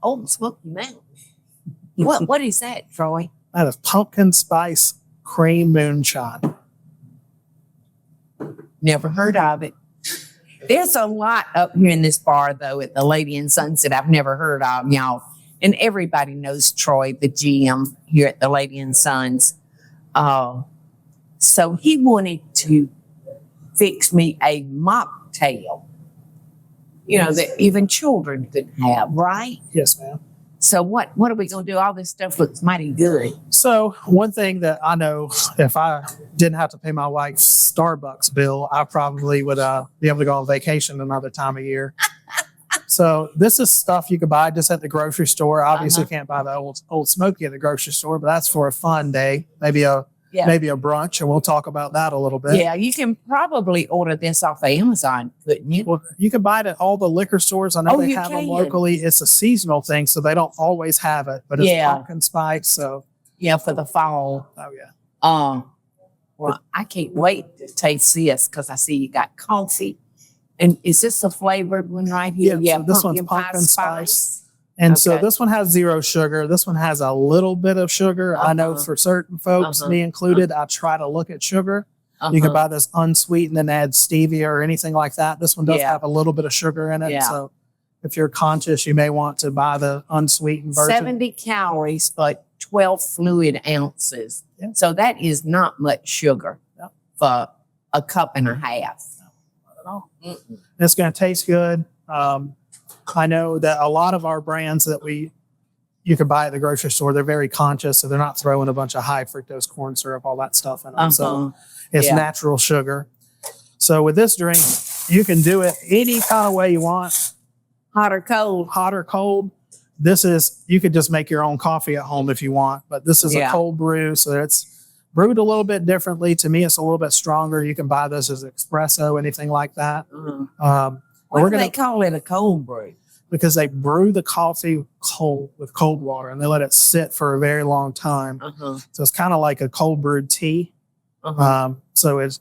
Old Smoky Mountain. What is that, Troy? That is pumpkin spice cream moonshine. Never heard of it. There's a lot up here in this bar, though, at the Lady and Sons that I've never heard of, y'all. And everybody knows Troy, the GM here at the Lady and Sons. So he wanted to fix me a mocktail, that even children could have, right? Yes, ma'am. So what are we going to do? All this stuff looks mighty good. So one thing that I know, if I didn't have to pay my wife's Starbucks bill, I probably would be able to go on vacation another time of year. So this is stuff you could buy just at the grocery store. Obviously, you can't buy the old Smoky at the grocery store, but that's for a fun day, maybe a brunch, and we'll talk about that a little bit. Yeah, you can probably order this off of Amazon, couldn't you? Well, you can buy it at all the liquor stores. I know they have them locally. It's a seasonal thing, so they don't always have it, but it's pumpkin spice. So for the fall. Oh yeah. Well, I can't wait to taste this because I see you got coffee. And is this a flavored one right here? Yeah, so this one's pumpkin spice. And so this one has 0 sugar. This one has a little bit of sugar. I know for certain folks, me included, I try to look at sugar. You can buy this unsweetened and add stevia or anything like that. This one does have a little bit of sugar in it. Yeah. So if you're conscious, you may want to buy the unsweetened version. 70 calories, but 12 fluid ounces. Yeah. So that is not much sugar for a cup and a half. Not at all. It's going to taste good. I know that a lot of our brands that you can buy at the grocery store, they're very conscious, so they're not throwing a bunch of high fructose corn syrup, all that stuff in them. So it's natural sugar. So with this drink, you can do it any kind of way you want. Hot or cold. Hot or cold. You could just make your own coffee at home if you want, but this is a cold brew, so it's brewed a little bit differently. To me, it's a little bit stronger. You can buy this as espresso, anything like that. Why do they call it a cold brew? Because they brew the coffee cold with cold water and they let it sit for a very long time. So it's kind of like a cold brewed tea. So it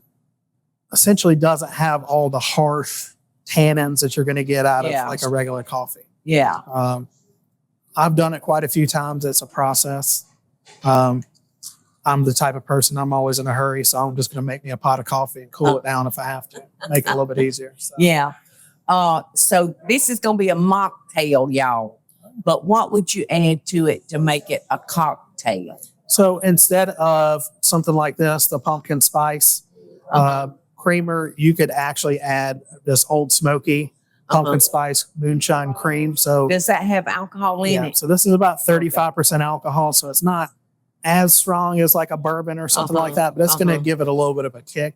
essentially doesn't have all the harsh tannins that you're going to get out of like a regular coffee. Yeah. I've done it quite a few times. It's a process. I'm the type of person, I'm always in a hurry. So I'm just going to make me a pot of coffee and cool it down if I have to. Make it a little bit easier. So. Yeah. So this is going to be a mocktail, y'all. But what would you add to it to make it a cocktail? So instead of something like this, the pumpkin spice creamer, you could actually add this Old Smoky pumpkin spice moonshine cream. So does that have alcohol in it? So this is about 35% alcohol. So it's not as strong as like a bourbon or something like that, but it's going to give it a little bit of a kick.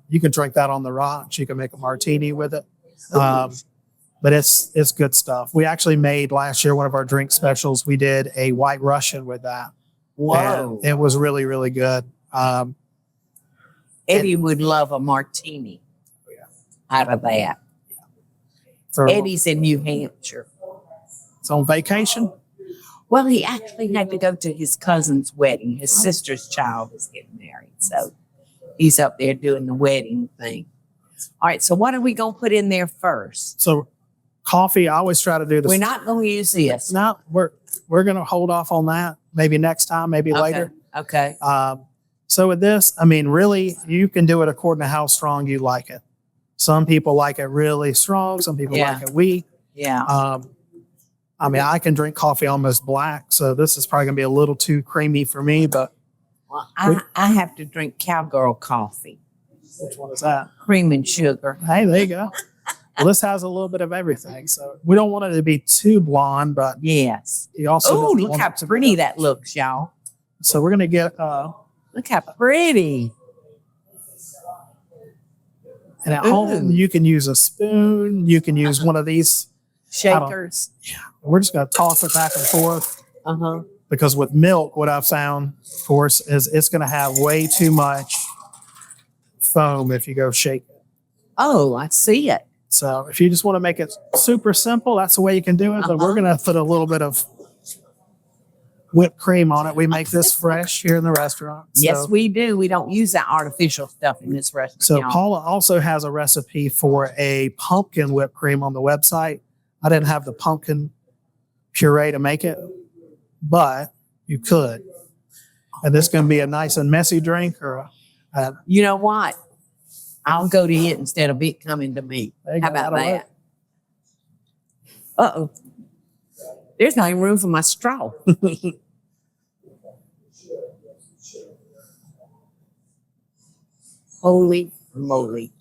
You can drink that on the rocks. You can make a martini with it. But it's good stuff. We actually made last year one of our drink specials. We did a White Russian with that. Wow. It was really, really good. Eddie would love a martini out of that. Eddie's in New Hampshire. It's on vacation? Well, he actually had to go to his cousin's wedding. His sister's child was getting married. So he's up there doing the wedding thing. All right, so what are we going to put in there first? So coffee, I always try to do this. We're not going to use this. No, we're going to hold off on that. Maybe next time, maybe later. Okay. So with this, I mean, really, you can do it according to how strong you like it. Some people like it really strong. Some people like it weak. Yeah. I mean, I can drink coffee almost black, so this is probably going to be a little too creamy for me, but. Well, I have to drink cowgirl coffee. Which one is that? Cream and sugar. Hey, there you go. Well, this has a little bit of everything, so we don't want it to be too blonde, but yes. You also look how pretty that looks, y'all. So we're gonna get. Look how pretty. And at home, you can use a spoon. You can use one of these shakers. Yeah, we're just gonna toss it back and forth. Because with milk, what I've found, of course, is it's gonna have way too much foam if you go shake it. Oh, I see it. So if you just want to make it super simple, that's the way you can do it. But we're going to put a little bit of whipped cream on it. We make this fresh here in the restaurant. Yes, we do. We don't use that artificial stuff in this restaurant. So Paula also has a recipe for a pumpkin whipped cream on the website. I didn't have the pumpkin puree to make it, but you could. And this can be a nice and messy drink, or You know what? I'll go to it instead of it coming to me. There you How go, about that'll that? Uh-oh. There's not even room for my straw. Holy moly.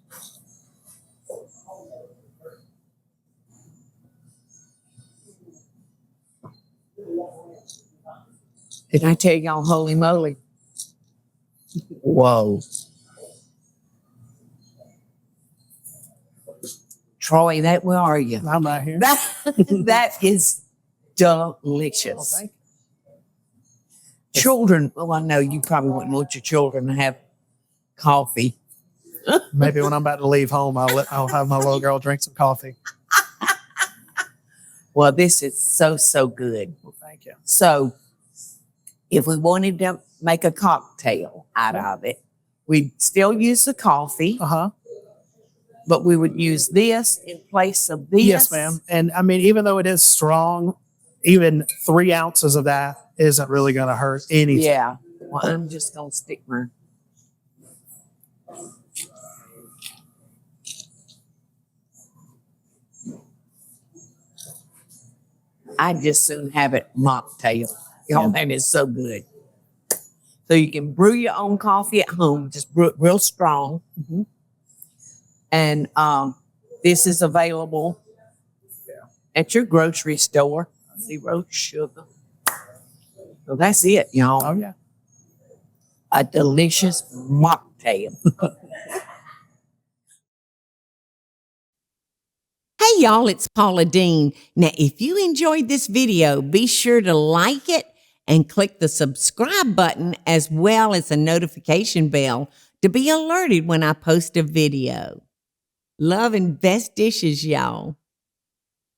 Did I tell y'all holy moly? Whoa. Troy, where are you? I'm right here. That is delicious. Oh, thank Children, well, I know you probably wouldn't want your children to have coffee. you. Maybe when I'm about to leave home, I'll have my little girl drink some coffee. Well, this is so good. Well, thank you. So, if we wanted to make a cocktail out of it, we'd still use the coffee, but we would use this in place of this. Yes, ma'am. And I mean, even though it is strong, even 3 ounces of that isn't really going to hurt anything. Yeah. Well, I'm just going to stick my... I'd just soon have it mocktail. Y'all, that is so good. So you can brew your own coffee at home, just brew it real strong. And this is available at your grocery store. 0 sugar. So that's it, y'all. Oh, yeah. A delicious mocktail. Hey y'all, it's Paula Deen. Now, if you enjoyed this video, be sure to like it and click the subscribe button as well as the notification bell to be alerted when I post a video. Love and best dishes, y'all.